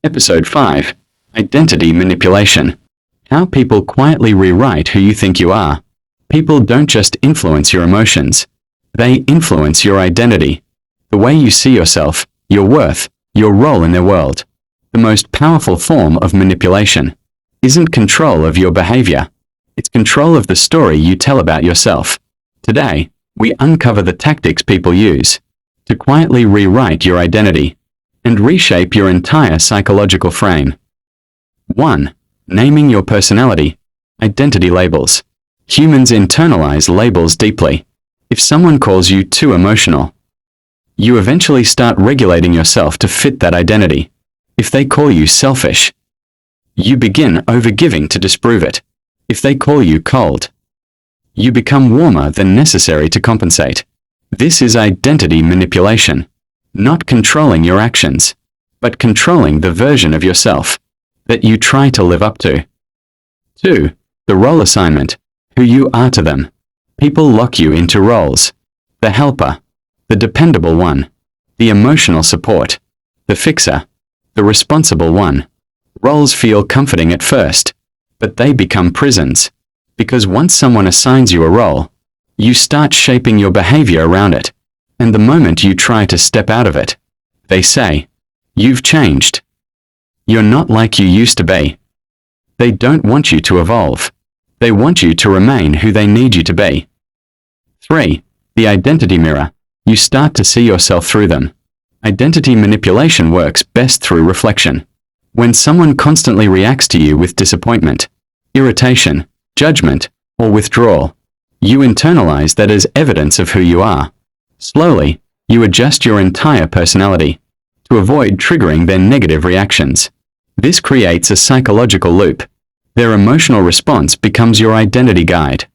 Episode 5. Identity Manipulation. How people quietly rewrite who you think you are. People don't just influence your emotions. They influence your identity. The way you see yourself, your worth, your role in their world. The most powerful form of manipulation isn't control of your behavior. It's control of the story you tell about yourself. Today, we uncover the tactics people use to quietly rewrite your identity and reshape your entire psychological frame. 1. Naming your personality. Identity labels. Humans internalize labels deeply. If someone calls you too emotional, you eventually start regulating yourself to fit that identity. If they call you selfish, you begin overgiving to disprove it. If they call you cold, you become warmer than necessary to compensate. This is identity manipulation. Not controlling your actions, but controlling the version of yourself that you try to live up to. 2. The role assignment. Who you are to them. People lock you into roles. The helper, the dependable one, the emotional support, the fixer, the responsible one. Roles feel comforting at first, but they become prisons. Because once someone assigns you a role, you start shaping your behavior around it. And the moment you try to step out of it, they say, "You've changed. You're not like you used to be." They don't want you to evolve. They want you to remain who they need you to be. 3. The identity mirror. You start to see yourself through them. Identity manipulation works best through reflection. When someone constantly reacts to you with disappointment, irritation, judgment, or withdrawal, you internalize that as evidence of who you are. Slowly, you adjust your entire personality to avoid triggering their negative reactions. This creates a psychological loop. Their emotional response becomes your identity guide.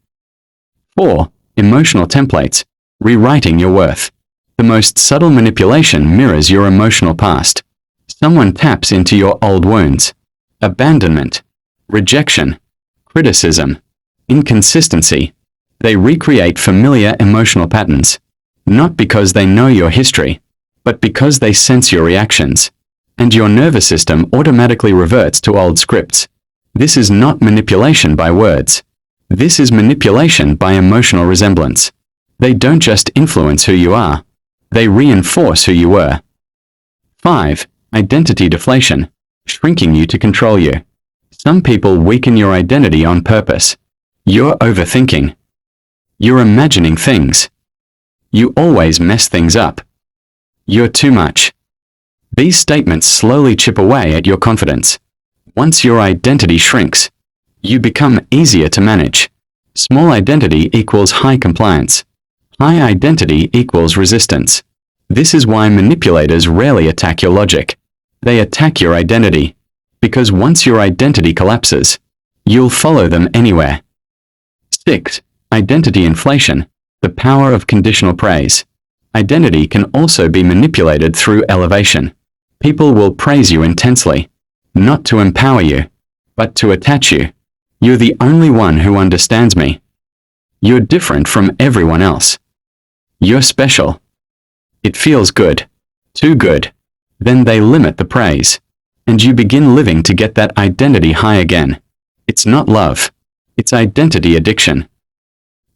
4. Emotional templates. Rewriting your worth. The most subtle manipulation mirrors your emotional past. Someone taps into your old wounds. Abandonment, rejection, criticism, inconsistency. They recreate familiar emotional patterns. Not because they know your history, but because they sense your reactions. And your nervous system automatically reverts to old scripts. This is not manipulation by words. This is manipulation by emotional resemblance. They don't just influence who you are. They reinforce who you were. 5. Identity deflation. Shrinking you to control you. Some people weaken your identity on purpose. You're overthinking. You're imagining things. You always mess things up. You're too much. These statements slowly chip away at your confidence. Once your identity shrinks, you become easier to manage. Small identity equals high compliance. High identity equals resistance. This is why manipulators rarely attack your logic. They attack your identity. Because once your identity collapses, you'll follow them anywhere. 6. Identity inflation. The power of conditional praise. Identity can also be manipulated through elevation. People will praise you intensely, not to empower you, but to attach you. You're the only one who understands me. You're different from everyone else. You're special. It feels good. Too good. Then they limit the praise, and you begin living to get that identity high again. It's not love. It's identity addiction.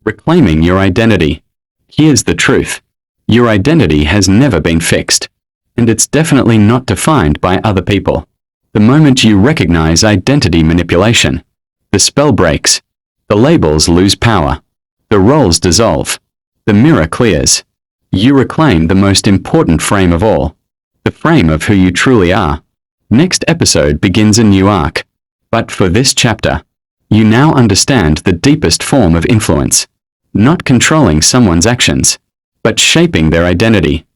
Reclaiming your identity. Here's the truth. Your identity has never been fixed, and it's definitely not defined by other people. The moment you recognize identity manipulation, the spell breaks. The labels lose power. The roles dissolve. The mirror clears. You reclaim the most important frame of all, the frame of who you truly are. Next episode begins a new arc. But for this chapter, you now understand the deepest form of influence. Not controlling someone's actions, but shaping their identity.